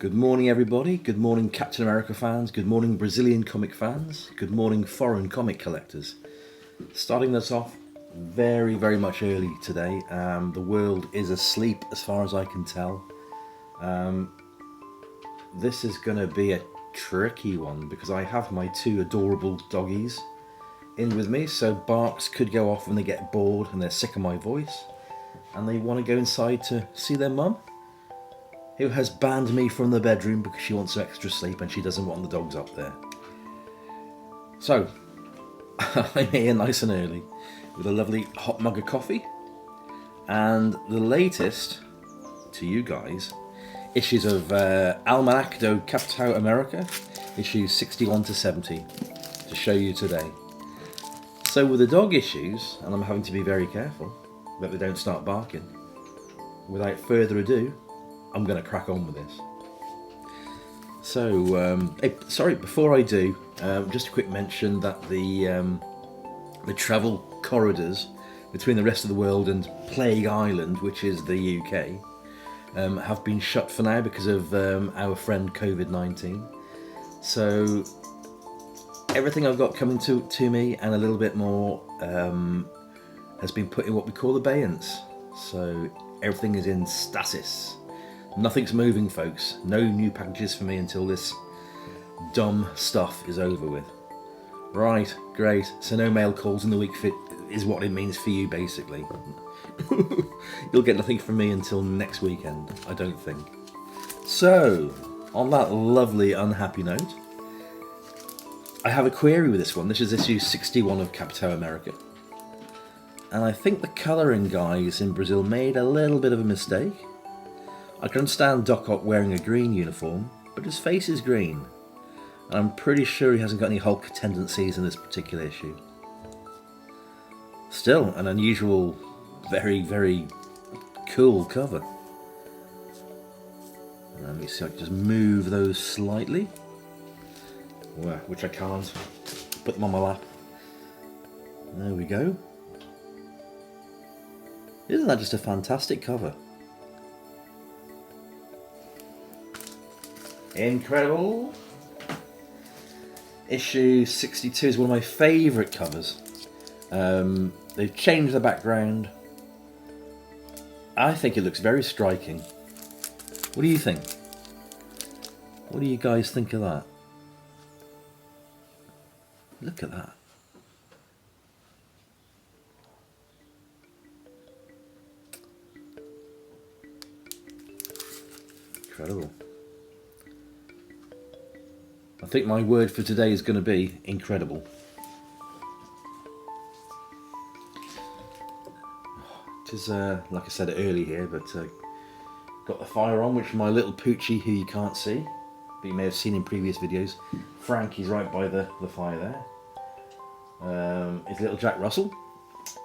Good morning, everybody. Good morning, Captain America fans. Good morning, Brazilian comic fans. Good morning, foreign comic collectors. Starting this off very much early today. The world is asleep as far as I can tell. This is going to be a tricky one because I have my two adorable doggies in with me, so barks could go off when they get bored and they're sick of my voice and they want to go inside to see their mum, who has banned me from the bedroom because she wants extra sleep and she doesn't want the dogs up there. So, I'm here nice and early with a lovely hot mug of coffee and the latest, to you guys, issues of Almanacdo Capitao America, issues 61 to 70, to show you today. So with the dog issues, and I'm having to be very careful that they don't start barking, without further ado, I'm going to crack on with this. So, sorry, before I do, just a quick mention that the travel corridors between the rest of the world and Plague Island, which is the UK, have been shut for now because of our friend COVID-19. So everything I've got coming to me and a little bit more has been put in what we call abeyance. So everything is in stasis. Nothing's moving, folks. No new packages for me until this dumb stuff is over with. Right, great. So no mail calls in the week is what it means for you, basically. You'll get nothing from me until next weekend, I don't think. So, on that lovely unhappy note, I have a query with this one. This is issue 61 of Capitao America. And I think the colouring guys in Brazil made a little bit of a mistake. I can understand Doc Ock wearing a green uniform, but his face is green. And I'm pretty sure he hasn't got any Hulk tendencies in this particular issue. Still, an unusual, very cool cover. Let me see if I can just move those slightly. Which I can't. Put them on my lap. There we go. Isn't that just a fantastic cover? Incredible. Issue 62 is one of my favourite covers. They've changed the background. I think it looks very striking. What do you think? What do you guys think of that? Look at that. Incredible. I think my word for today is going to be incredible. It is, like I said early here, but got the fire on, which is my little poochie who you can't see, but you may have seen in previous videos. Frankie's right by the fire there. It's little Jack Russell.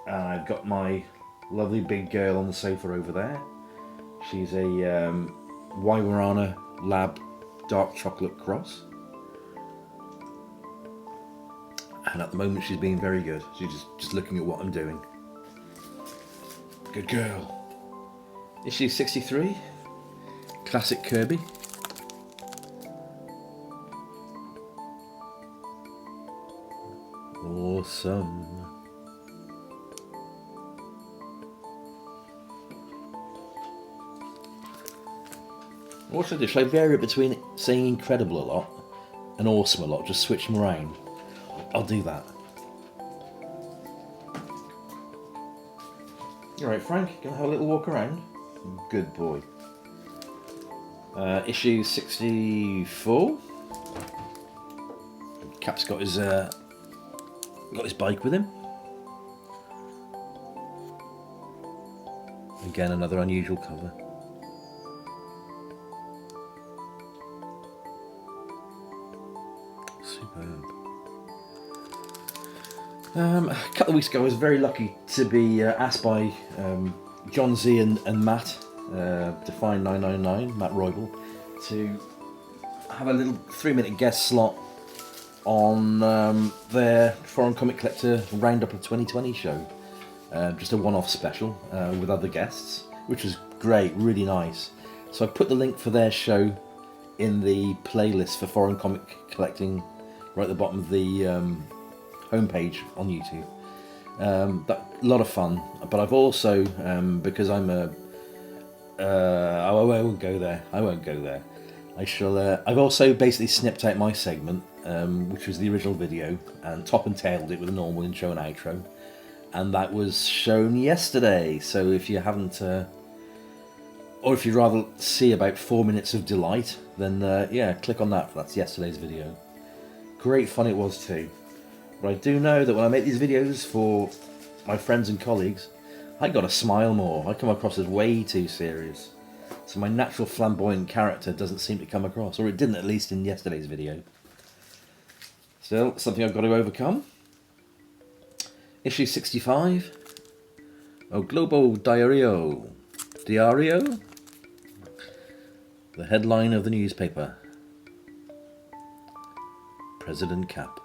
And I've got my lovely big girl on the sofa over there. She's a Weimaraner Lab Dark Chocolate Cross. And at the moment she's being very good. She's just looking at what I'm doing. Good girl. Issue 63. Classic Kirby. Awesome. What should I do? Should I vary it between saying incredible a lot and awesome a lot? Just switch them around. I'll do that. Alright, Frank, gonna have a little walk around? Good boy. Issue 64. Cap's got his bike with him. Again, another unusual cover. Superb. A couple of weeks ago I was very lucky to be asked by John Z and Matt, Define 999, Matt Roybal, to have a little 3-minute guest slot on their Foreign Comic Collector Roundup of 2020 show. Just a one-off special with other guests, which was great, really nice. So I put the link for their show in the playlist for foreign comic collecting, right at the bottom of the homepage on YouTube. A lot of fun, but I've also, because I'm I won't go there. I've also basically snipped out my segment, which was the original video, and top and tailed it with a normal intro and outro, and that was shown yesterday. So if you haven't, or if you'd rather see about 4 minutes of delight, then yeah, click on that. That's yesterday's video. Great fun it was too. But I do know that when I make these videos for my friends and colleagues, I gotta smile more. I come across as way too serious. So my natural flamboyant character doesn't seem to come across, or it didn't, at least in yesterday's video. Still, something I've got to overcome. Issue 65. O Globo Diario. Diario? The headline of the newspaper. President Cap.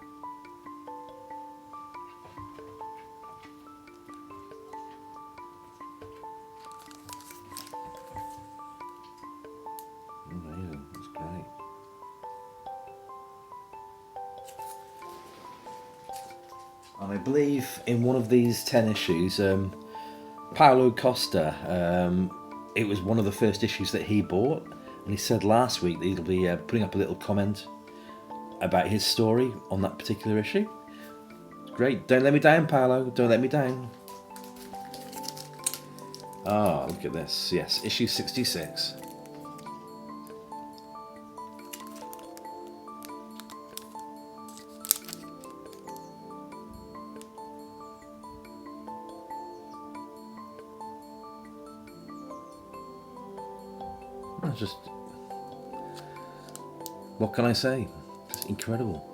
Amazing, that's great. And I believe in one of these 10 issues, Paulo Costa, it was one of the first issues that he bought, and he said last week that he'll be putting up a little comment about his story on that particular issue. Great, don't let me down, Paulo, don't let me down. Ah, look at this, yes, issue 66. That's just, what can I say? It's incredible.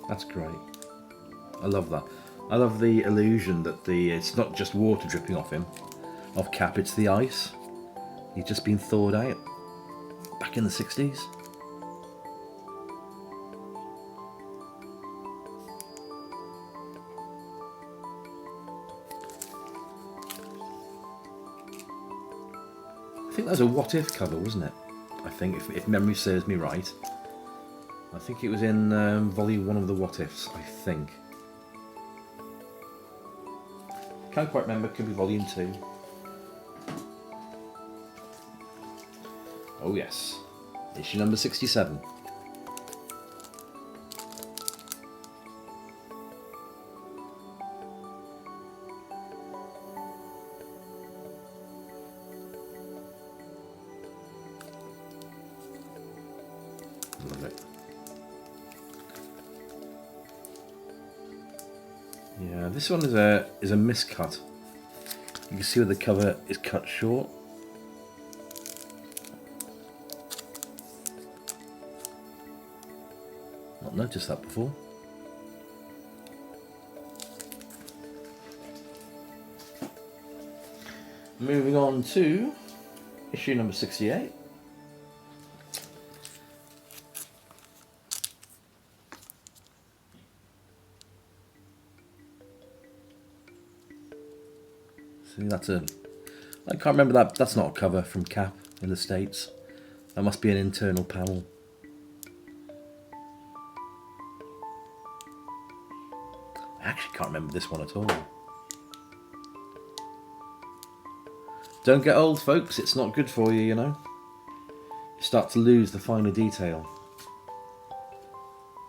That's great. I love that. I love the illusion that it's not just water dripping off him, off Cap, it's the ice. He's just been thawed out back in the 60s. I think that was a What If cover, wasn't it? I think, if memory serves me right. I think it was in volume 1 of the What Ifs, I think. Can't quite remember, could be volume 2. Oh yes, issue number 67. Love it. Yeah, this one is a miscut. You can see where the cover is cut short. Not noticed that before. Moving on to issue number 68. See, that's a, I can't remember that. That's not a cover from Cap in the States. That must be an internal panel. I actually can't remember this one at all. Don't get old, folks. It's not good for you, you know. You start to lose the finer detail.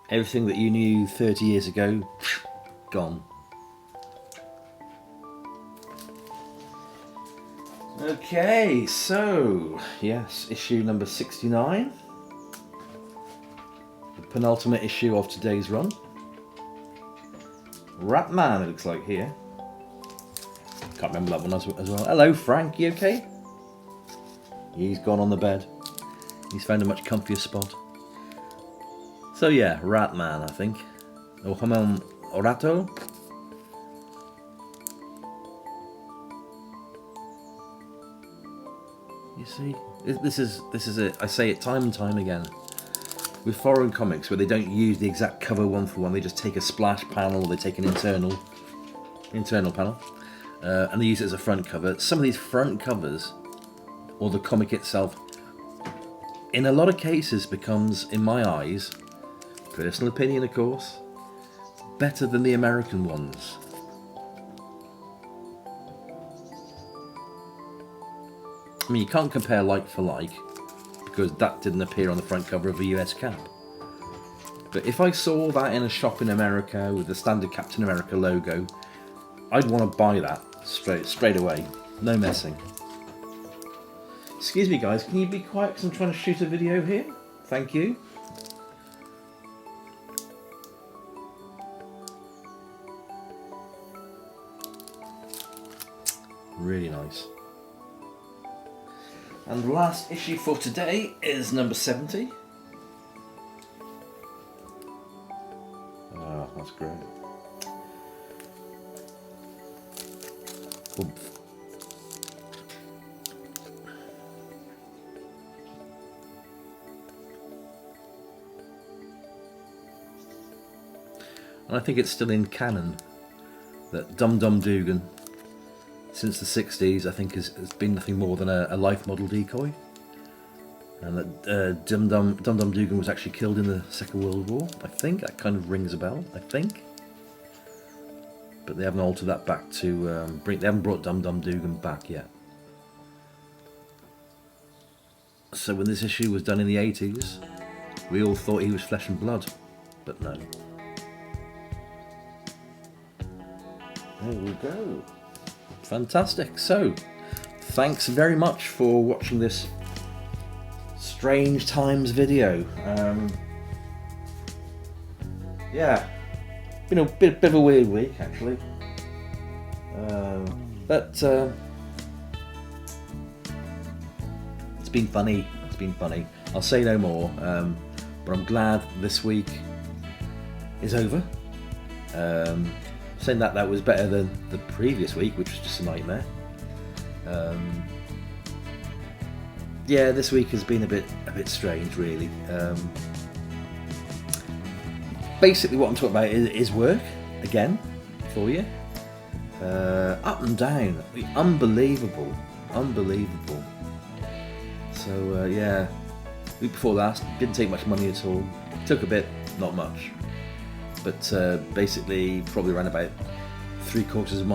Everything that you knew 30 years ago, gone. Okay, so, yes, issue number 69. The penultimate issue of today's run. Ratman, it looks like here. Can't remember that one as well. Hello, Frank, you okay? He's gone on the bed. He's found a much comfier spot. So yeah, Ratman, I think. Or Hamon Orato. You see, this is it. I say it time and time again. with foreign comics where they don't use the exact cover one for one, they just take a splash panel, or they take an internal panel, and they use it as a front cover. Some of these front covers, or the comic itself, in a lot of cases becomes, in my eyes, personal opinion of course, better than the American ones. I mean, you can't compare like for like, because that didn't appear on the front cover of a US Cap. But if I saw that in a shop in America with the standard Captain America logo, I'd want to buy that straight away. No messing. Excuse me guys, can you be quiet because I'm trying to shoot a video here? Thank you. Really nice. And the last issue for today is number 70. Oh, that's great. Oomph. And I think it's still in canon that Dum Dum Dugan, since the 60s, I think has been nothing more than a life model decoy. And that Dum Dum Dugan was actually killed in the Second World War, I think. That kind of rings a bell, I think. But they haven't altered that back to... they haven't brought Dum Dum Dugan back yet. So when this issue was done in the 80s, we all thought he was flesh and blood, but no. There we go. Fantastic. So, thanks very much for watching this Strange Times video. Yeah, been a bit of a weird week actually, but it's been funny. It's been funny. I'll say no more. But I'm glad this week is over. Saying that was better than the previous week, which was just a nightmare. Yeah, this week has been a bit strange, really. Basically, what I'm talking about is work again for you. Up and down, unbelievable. So yeah, week before last didn't take much money at all. Took a bit, not much. But basically, probably around about 3/4 of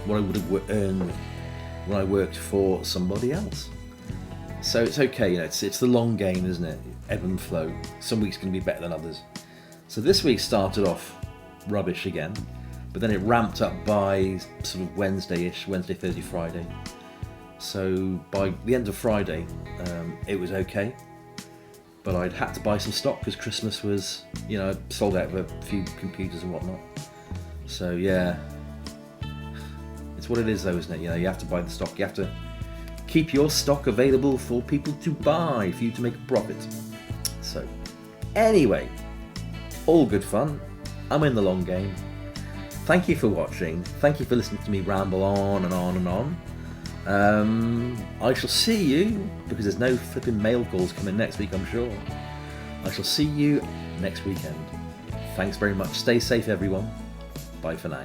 what I would have earned when I worked for somebody else. So it's okay, you know. It's the long game, isn't it? Ebb and flow. Some weeks can be better than others. So this week started off rubbish again, but then it ramped up by sort of Wednesday-ish, Wednesday, Thursday, Friday. So by the end of Friday, it was okay. But I'd had to buy some stock because Christmas was, you know, sold out of a few computers and whatnot. So yeah, it's what it is though, isn't it? You know, you have to buy the stock. You have to keep your stock available for people to buy, for you to make a profit. So anyway, all good fun. I'm in the long game. Thank you for watching. Thank you for listening to me ramble on and on and on. I shall see you, because there's no flipping mail calls coming next week, I'm sure. I shall see you next weekend. Thanks very much. Stay safe, everyone. Bye for now.